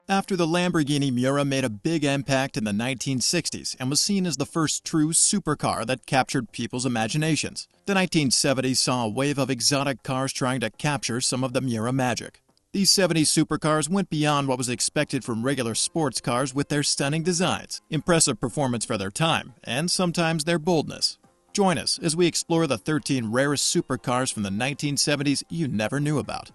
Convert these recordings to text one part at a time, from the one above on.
After the Lamborghini Miura made a big impact in the 1960s and was seen as the first true supercar that captured people's imaginations, the 1970s saw a wave of exotic cars trying to capture some of the Miura magic. These 70s supercars went beyond what was expected from regular sports cars with their stunning designs, impressive performance for their time, and sometimes their boldness. Join us as we explore the 13 rarest supercars from the 1970s you never knew about.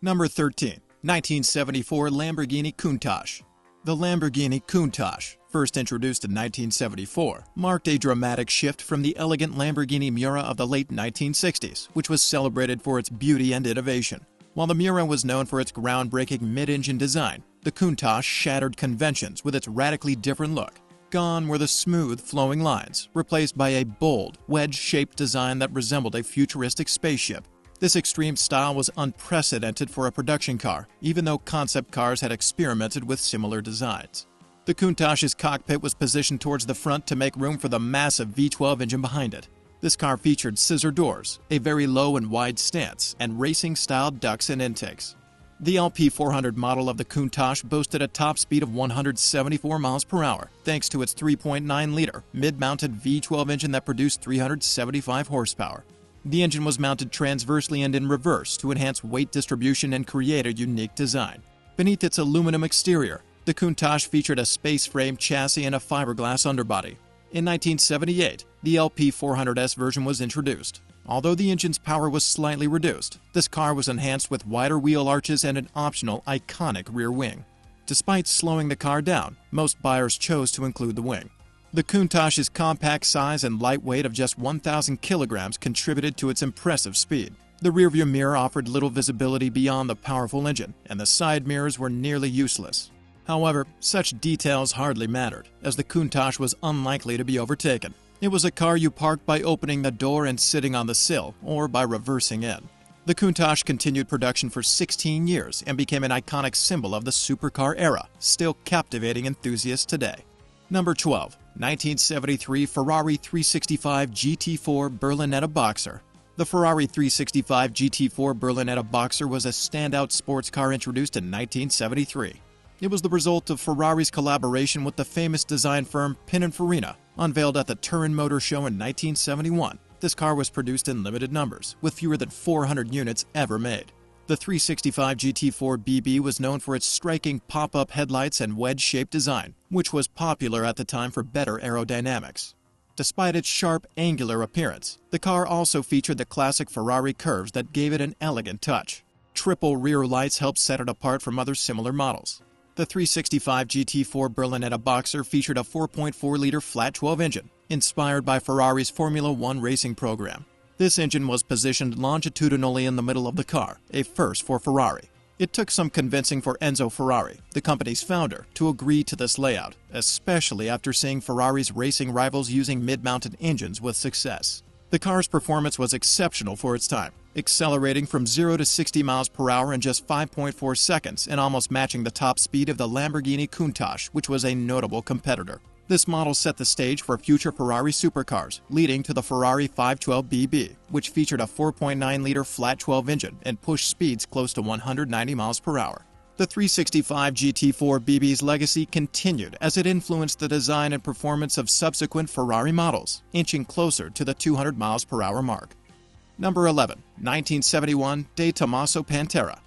Number 13. 1974 Lamborghini Countach. The Lamborghini Countach, first introduced in 1974, marked a dramatic shift from the elegant Lamborghini Miura of the late 1960s, which was celebrated for its beauty and innovation. While the Miura was known for its groundbreaking mid-engine design, the Countach shattered conventions with its radically different look. Gone were the smooth, flowing lines, replaced by a bold, wedge-shaped design that resembled a futuristic spaceship. This extreme style was unprecedented for a production car, even though concept cars had experimented with similar designs. The Countach's cockpit was positioned towards the front to make room for the massive V12 engine behind it. This car featured scissor doors, a very low and wide stance, and racing-style ducts and intakes. The LP400 model of the Countach boasted a top speed of 174 miles per hour, thanks to its 3.9-liter mid-mounted V12 engine that produced 375 horsepower. The engine was mounted transversely and in reverse to enhance weight distribution and create a unique design. Beneath its aluminum exterior, the Countach featured a space-frame chassis and a fiberglass underbody. In 1978, the LP400S version was introduced. Although the engine's power was slightly reduced, this car was enhanced with wider wheel arches and an optional, iconic rear wing. Despite slowing the car down, most buyers chose to include the wing. The Countach's compact size and light weight of just 1,000 kilograms contributed to its impressive speed. The rearview mirror offered little visibility beyond the powerful engine, and the side mirrors were nearly useless. However, such details hardly mattered, as the Countach was unlikely to be overtaken. It was a car you parked by opening the door and sitting on the sill, or by reversing in. The Countach continued production for 16 years and became an iconic symbol of the supercar era, still captivating enthusiasts today. Number 12. 1973 Ferrari 365 GT4 Berlinetta Boxer. The Ferrari 365 GT4 Berlinetta Boxer was a standout sports car introduced in 1973. It was the result of Ferrari's collaboration with the famous design firm Pininfarina, unveiled at the Turin Motor Show in 1971. This car was produced in limited numbers, with fewer than 400 units ever made. The 365 GT4 BB was known for its striking pop-up headlights and wedge-shaped design, which was popular at the time for better aerodynamics. Despite its sharp, angular appearance, the car also featured the classic Ferrari curves that gave it an elegant touch. Triple rear lights helped set it apart from other similar models. The 365 GT4 Berlinetta Boxer featured a 4.4-liter flat-12 engine, inspired by Ferrari's Formula One racing program. This engine was positioned longitudinally in the middle of the car, a first for Ferrari. It took some convincing for Enzo Ferrari, the company's founder, to agree to this layout, especially after seeing Ferrari's racing rivals using mid-mounted engines with success. The car's performance was exceptional for its time, accelerating from 0 to 60 miles per hour in just 5.4 seconds and almost matching the top speed of the Lamborghini Countach, which was a notable competitor. This model set the stage for future Ferrari supercars, leading to the Ferrari 512 BB, which featured a 4.9-liter flat-12 engine and pushed speeds close to 190 miles per hour. The 365 GT4 BB's legacy continued as it influenced the design and performance of subsequent Ferrari models, inching closer to the 200 miles per hour mark. Number 11. 1971 De Tomaso Pantera.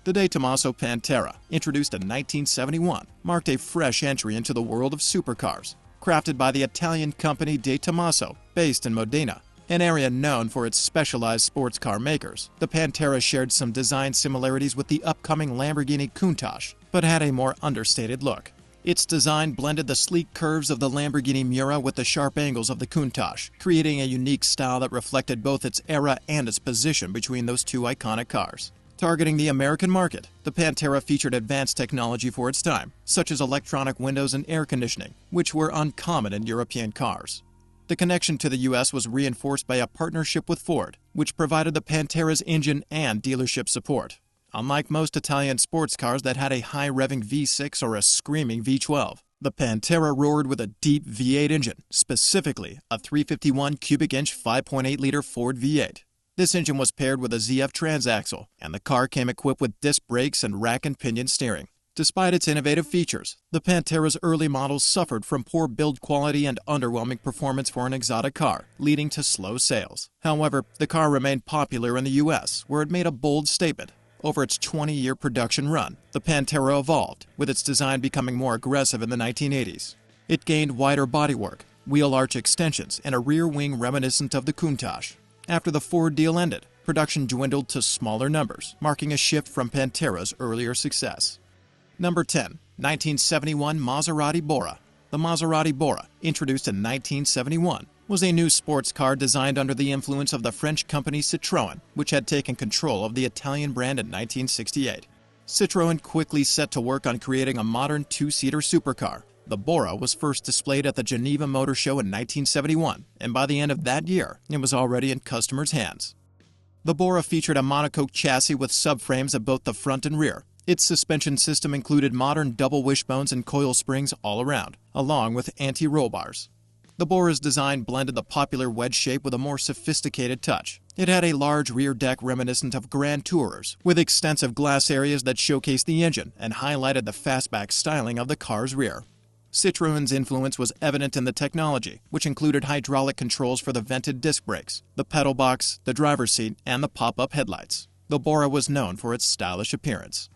The De Tomaso Pantera, introduced in 1971, marked a fresh entry into the world of supercars. Crafted by the Italian company De Tomaso, based in Modena, an area known for its specialized sports car makers, the Pantera shared some design similarities with the upcoming Lamborghini Countach, but had a more understated look. Its design blended the sleek curves of the Lamborghini Miura with the sharp angles of the Countach, creating a unique style that reflected both its era and its position between those two iconic cars. Targeting the American market, the Pantera featured advanced technology for its time, such as electronic windows and air conditioning, which were uncommon in European cars. The connection to the U.S. was reinforced by a partnership with Ford, which provided the Pantera's engine and dealership support. Unlike most Italian sports cars that had a high-revving V6 or a screaming V12, the Pantera roared with a deep V8 engine, specifically a 351 cubic inch 5.8-liter Ford V8. This engine was paired with a ZF transaxle, and the car came equipped with disc brakes and rack and pinion steering. Despite its innovative features, the Pantera's early models suffered from poor build quality and underwhelming performance for an exotic car, leading to slow sales. However, the car remained popular in the US, where it made a bold statement. Over its 20-year production run, the Pantera evolved, with its design becoming more aggressive in the 1980s. It gained wider bodywork, wheel arch extensions, and a rear wing reminiscent of the Countach. After the Ford deal ended, production dwindled to smaller numbers, marking a shift from Pantera's earlier success. Number 10. 1971 Maserati Bora. The Maserati Bora, introduced in 1971, was a new sports car designed under the influence of the French company Citroën, which had taken control of the Italian brand in 1968. Citroën quickly set to work on creating a modern two-seater supercar. The Bora was first displayed at the Geneva Motor Show in 1971, and by the end of that year, it was already in customers' hands. The Bora featured a monocoque chassis with subframes at both the front and rear. Its suspension system included modern double wishbones and coil springs all around, along with anti-roll bars. The Bora's design blended the popular wedge shape with a more sophisticated touch. It had a large rear deck reminiscent of Grand Tourers, with extensive glass areas that showcased the engine and highlighted the fastback styling of the car's rear. Citroën's influence was evident in the technology, which included hydraulic controls for the vented disc brakes, the pedal box, the driver's seat, and the pop-up headlights. The Bora was known for its stylish appearance.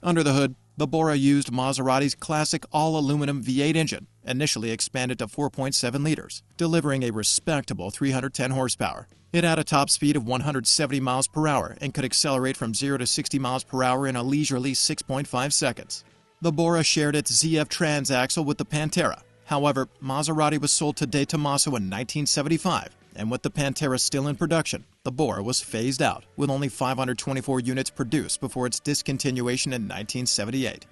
Under the hood, the Bora used Maserati's classic all-aluminum V8 engine, initially expanded to 4.7 liters, delivering a respectable 310 horsepower. It had a top speed of 170 miles per hour and could accelerate from 0 to 60 miles per hour in a leisurely 6.5 seconds. The Bora shared its ZF transaxle with the Pantera. However, Maserati was sold to De Tomaso in 1975, and with the Pantera still in production, the Bora was phased out, with only 524 units produced before its discontinuation in 1978.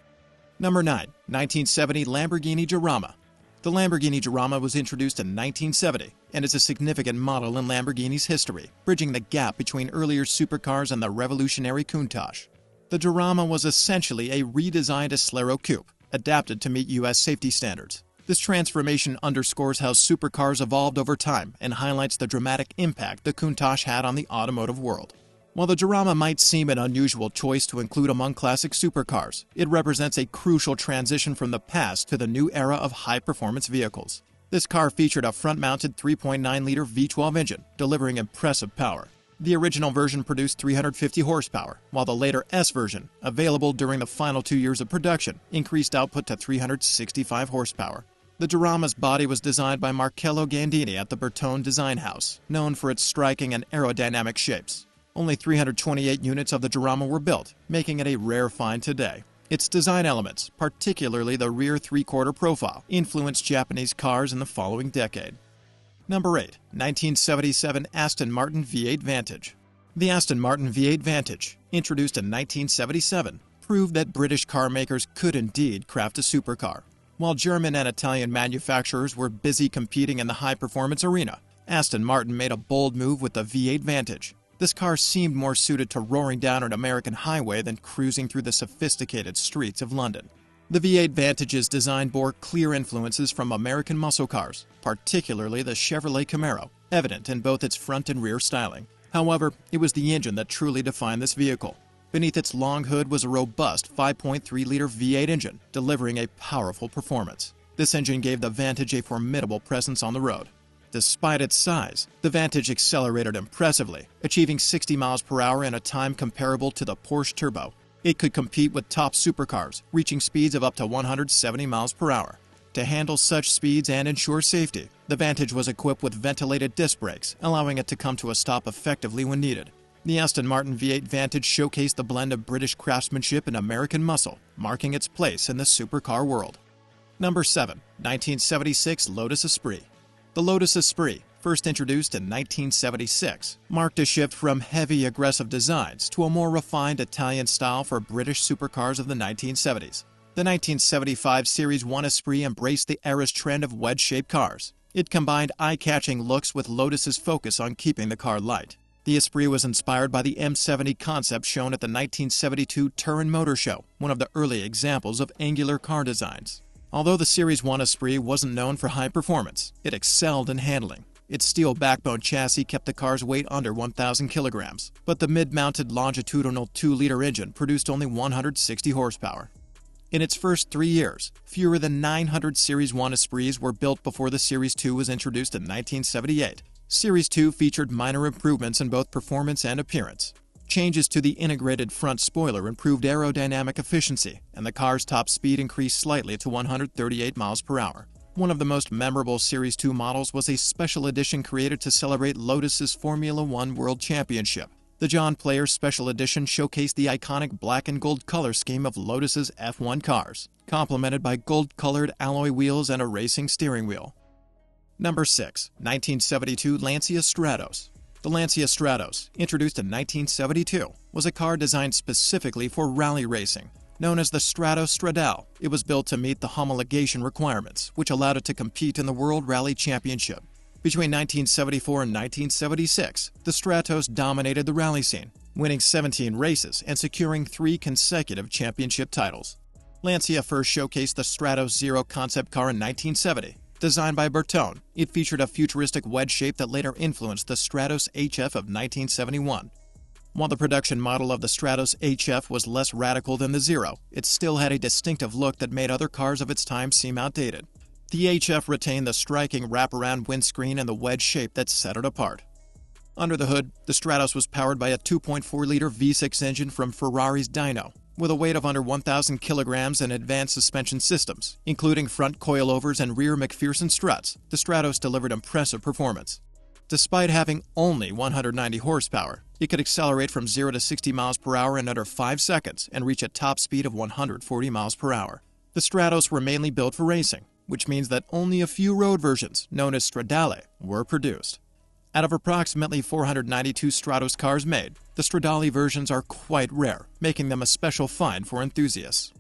Number 9. 1970 Lamborghini Durama. The Lamborghini Durama was introduced in 1970 and is a significant model in Lamborghini's history, bridging the gap between earlier supercars and the revolutionary Countach. The Durama was essentially a redesigned Acelero coupe, adapted to meet U.S. safety standards. This transformation underscores how supercars evolved over time and highlights the dramatic impact the Countach had on the automotive world. While the Durama might seem an unusual choice to include among classic supercars, it represents a crucial transition from the past to the new era of high-performance vehicles. This car featured a front-mounted 3.9-liter V12 engine, delivering impressive power. The original version produced 350 horsepower, while the later S version, available during the final 2 years of production, increased output to 365 horsepower. The Durama's body was designed by Marcello Gandini at the Bertone Design House, known for its striking and aerodynamic shapes. Only 328 units of the Durama were built, making it a rare find today. Its design elements, particularly the rear three-quarter profile, influenced Japanese cars in the following decade. Number 8. 1977 Aston Martin V8 Vantage. The Aston Martin V8 Vantage, introduced in 1977, proved that British car makers could indeed craft a supercar. While German and Italian manufacturers were busy competing in the high-performance arena, Aston Martin made a bold move with the V8 Vantage. This car seemed more suited to roaring down an American highway than cruising through the sophisticated streets of London. The V8 Vantage's design bore clear influences from American muscle cars, particularly the Chevrolet Camaro, evident in both its front and rear styling. However, it was the engine that truly defined this vehicle. Beneath its long hood was a robust 5.3-liter V8 engine, delivering a powerful performance. This engine gave the Vantage a formidable presence on the road. Despite its size, the Vantage accelerated impressively, achieving 60 miles per hour in a time comparable to the Porsche Turbo. It could compete with top supercars, reaching speeds of up to 170 miles per hour. To handle such speeds and ensure safety, the Vantage was equipped with ventilated disc brakes, allowing it to come to a stop effectively when needed. The Aston Martin V8 Vantage showcased the blend of British craftsmanship and American muscle, marking its place in the supercar world. Number 7. 1976 Lotus Esprit. The Lotus Esprit, first introduced in 1976, marked a shift from heavy, aggressive designs to a more refined Italian style for British supercars of the 1970s. The 1975 Series 1 Esprit embraced the era's trend of wedge-shaped cars. It combined eye-catching looks with Lotus's focus on keeping the car light. The Esprit was inspired by the M70 concept shown at the 1972 Turin Motor Show, one of the early examples of angular car designs. Although the Series 1 Esprit wasn't known for high performance, it excelled in handling. Its steel backbone chassis kept the car's weight under 1,000 kilograms, but the mid-mounted longitudinal 2-liter engine produced only 160 horsepower. In its first 3 years, fewer than 900 Series 1 Esprits were built before the Series 2 was introduced in 1978. Series 2 featured minor improvements in both performance and appearance. Changes to the integrated front spoiler improved aerodynamic efficiency, and the car's top speed increased slightly to 138 miles per hour. One of the most memorable Series 2 models was a special edition created to celebrate Lotus's Formula One World Championship. The John Player Special Edition showcased the iconic black and gold color scheme of Lotus's F1 cars, complemented by gold-colored alloy wheels and a racing steering wheel. Number 6. 1972 Lancia Stratos. The Lancia Stratos, introduced in 1972, was a car designed specifically for rally racing. Known as the Stratos Stradale, it was built to meet the homologation requirements, which allowed it to compete in the World Rally Championship. Between 1974 and 1976, the Stratos dominated the rally scene, winning 17 races and securing 3 consecutive championship titles. Lancia first showcased the Stratos Zero concept car in 1970. Designed by Bertone, it featured a futuristic wedge shape that later influenced the Stratos HF of 1971. While the production model of the Stratos HF was less radical than the Zero, it still had a distinctive look that made other cars of its time seem outdated. The HF retained the striking wraparound windscreen and the wedge shape that set it apart. Under the hood, the Stratos was powered by a 2.4-liter V6 engine from Ferrari's Dyno, with a weight of under 1,000 kilograms and advanced suspension systems, including front coilovers and rear McPherson struts. The Stratos delivered impressive performance. Despite having only 190 horsepower, it could accelerate from 0 to 60 miles per hour in under 5 seconds and reach a top speed of 140 miles per hour. The Stratos were mainly built for racing, which means that only a few road versions, known as Stradale, were produced. Out of approximately 492 Stratos cars made, the Stradale versions are quite rare, making them a special find for enthusiasts.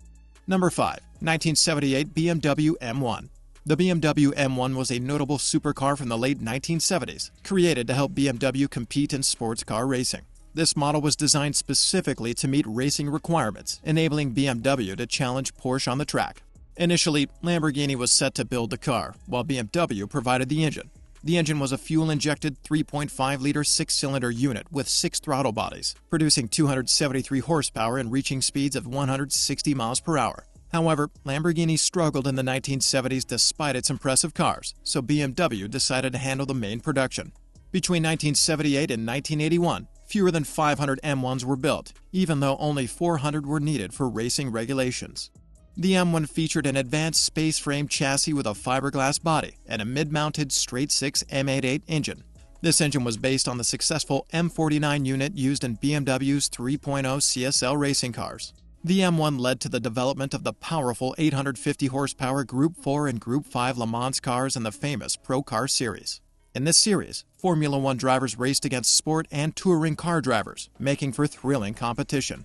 Number 5. 1978 BMW M1. The BMW M1 was a notable supercar from the late 1970s, created to help BMW compete in sports car racing. This model was designed specifically to meet racing requirements, enabling BMW to challenge Porsche on the track. Initially, Lamborghini was set to build the car, while BMW provided the engine. The engine was a fuel-injected 3.5-liter 6-cylinder unit with 6 throttle bodies, producing 273 horsepower and reaching speeds of 160 miles per hour. However, Lamborghini struggled in the 1970s despite its impressive cars, so BMW decided to handle the main production. Between 1978 and 1981, fewer than 500 M1s were built, even though only 400 were needed for racing regulations. The M1 featured an advanced space-frame chassis with a fiberglass body and a mid-mounted straight-six M88 engine. This engine was based on the successful M49 unit used in BMW's 3.0 CSL racing cars. The M1 led to the development of the powerful 850 horsepower Group 4 and Group 5 Le Mans cars in the famous Pro Car Series. In this series, Formula One drivers raced against sport and touring car drivers, making for thrilling competition.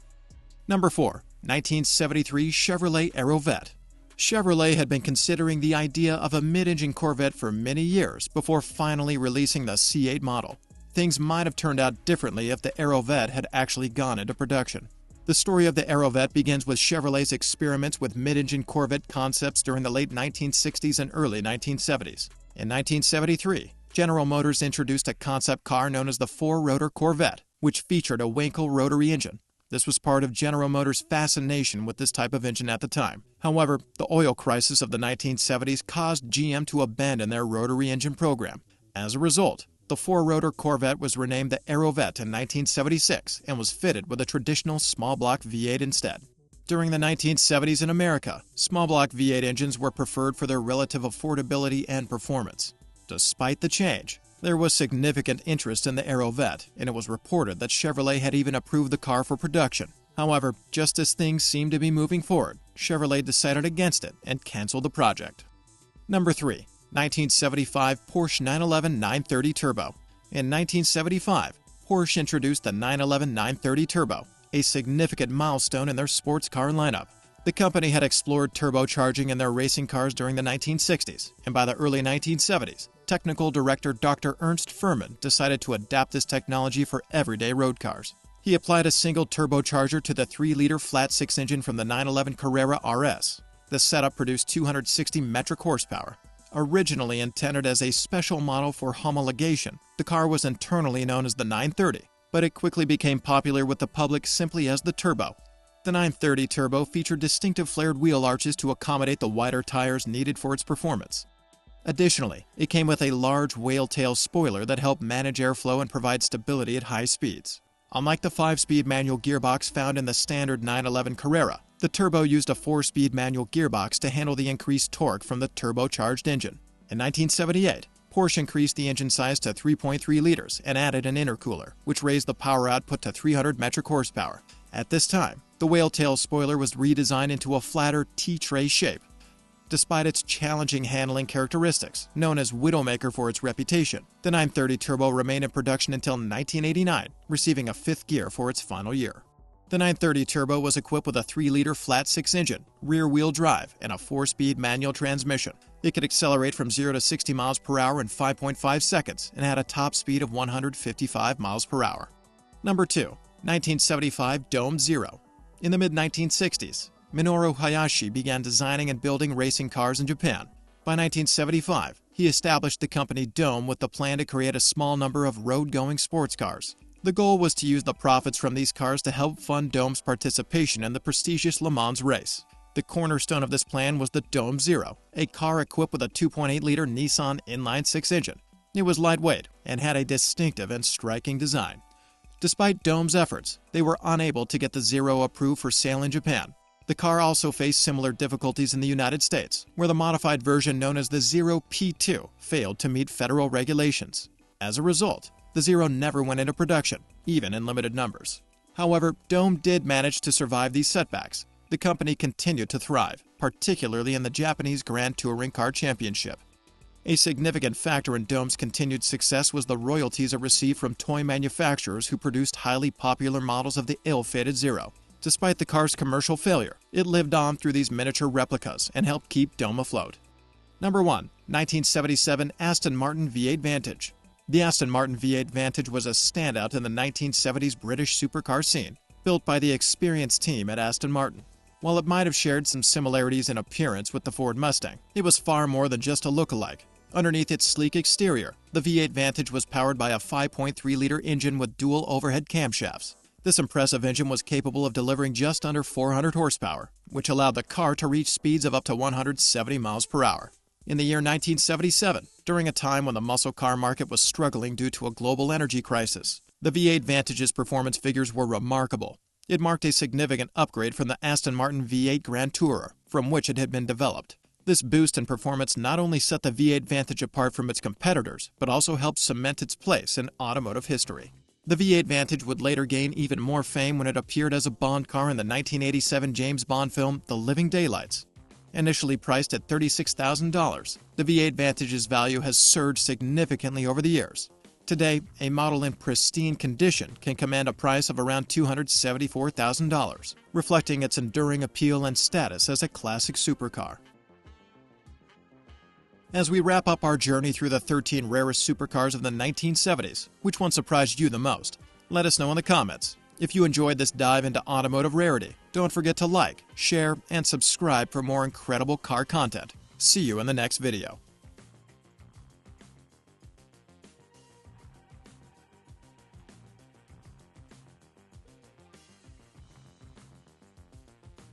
Number 4. 1973 Chevrolet Aerovette. Chevrolet had been considering the idea of a mid-engine Corvette for many years before finally releasing the C8 model. Things might have turned out differently if the Aerovette had actually gone into production. The story of the Aerovette begins with Chevrolet's experiments with mid-engine Corvette concepts during the late 1960s and early 1970s. In 1973, General Motors introduced a concept car known as the four-rotor Corvette, which featured a Wankel rotary engine. This was part of General Motors' fascination with this type of engine at the time. However, the oil crisis of the 1970s caused GM to abandon their rotary engine program. As a result, the four-rotor Corvette was renamed the Aerovette in 1976 and was fitted with a traditional small-block V8 instead. During the 1970s in America, small-block V8 engines were preferred for their relative affordability and performance. Despite the change, there was significant interest in the Aerovette, and it was reported that Chevrolet had even approved the car for production. However, just as things seemed to be moving forward, Chevrolet decided against it and canceled the project. Number 3. 1975 Porsche 911 930 Turbo. In 1975, Porsche introduced the 911 930 Turbo, a significant milestone in their sports car lineup. The company had explored turbocharging in their racing cars during the 1960s, and by the early 1970s, technical director Dr. Ernst Fuhrmann decided to adapt this technology for everyday road cars. He applied a single turbocharger to the 3-liter flat-six engine from the 911 Carrera RS. The setup produced 260 metric horsepower. Originally intended as a special model for homologation, the car was internally known as the 930, but it quickly became popular with the public simply as the Turbo. The 930 Turbo featured distinctive flared wheel arches to accommodate the wider tires needed for its performance. Additionally, it came with a large whale-tail spoiler that helped manage airflow and provide stability at high speeds. Unlike the 5-speed manual gearbox found in the standard 911 Carrera, the Turbo used a 4-speed manual gearbox to handle the increased torque from the turbocharged engine. In 1978, Porsche increased the engine size to 3.3 liters and added an intercooler, which raised the power output to 300 metric horsepower. At this time, the whale-tail spoiler was redesigned into a flatter T-tray shape. Despite its challenging handling characteristics, known as Widowmaker for its reputation, the 930 Turbo remained in production until 1989, receiving a 5th gear for its final year. The 930 Turbo was equipped with a 3-liter flat-6 engine, rear-wheel drive, and a 4-speed manual transmission. It could accelerate from 0 to 60 miles per hour in 5.5 seconds and had a top speed of 155 miles per hour. Number 2. 1975 Dome Zero. In the mid-1960s, Minoru Hayashi began designing and building racing cars in Japan. By 1975, he established the company Dome with the plan to create a small number of road-going sports cars. The goal was to use the profits from these cars to help fund Dome's participation in the prestigious Le Mans race. The cornerstone of this plan was the Dome Zero, a car equipped with a 2.8-liter Nissan inline-6 engine. It was lightweight and had a distinctive and striking design. Despite Dome's efforts, they were unable to get the Zero approved for sale in Japan. The car also faced similar difficulties in the United States, where the modified version known as the Zero P2 failed to meet federal regulations. As a result, the Zero never went into production, even in limited numbers. However, Dome did manage to survive these setbacks. The company continued to thrive, particularly in the Japanese Grand Touring Car Championship. A significant factor in Dome's continued success was the royalties it received from toy manufacturers who produced highly popular models of the ill-fated Zero. Despite the car's commercial failure, it lived on through these miniature replicas and helped keep Dome afloat. Number 1. 1977 Aston Martin V8 Vantage. The Aston Martin V8 Vantage was a standout in the 1970s British supercar scene, built by the experienced team at Aston Martin. While it might have shared some similarities in appearance with the Ford Mustang, it was far more than just a look-alike. Underneath its sleek exterior, the V8 Vantage was powered by a 5.3-liter engine with dual overhead camshafts. This impressive engine was capable of delivering just under 400 horsepower, which allowed the car to reach speeds of up to 170 miles per hour. In the year 1977, during a time when the muscle car market was struggling due to a global energy crisis, the V8 Vantage's performance figures were remarkable. It marked a significant upgrade from the Aston Martin V8 Grand Tourer, from which it had been developed. This boost in performance not only set the V8 Vantage apart from its competitors, but also helped cement its place in automotive history. The V8 Vantage would later gain even more fame when it appeared as a Bond car in the 1987 James Bond film The Living Daylights. Initially priced at $36,000, the V8 Vantage's value has surged significantly over the years. Today, a model in pristine condition can command a price of around $274,000, reflecting its enduring appeal and status as a classic supercar. As we wrap up our journey through the 13 rarest supercars of the 1970s, which one surprised you the most? Let us know in the comments. If you enjoyed this dive into automotive rarity, don't forget to like, share, and subscribe for more incredible car content. See you in the next video.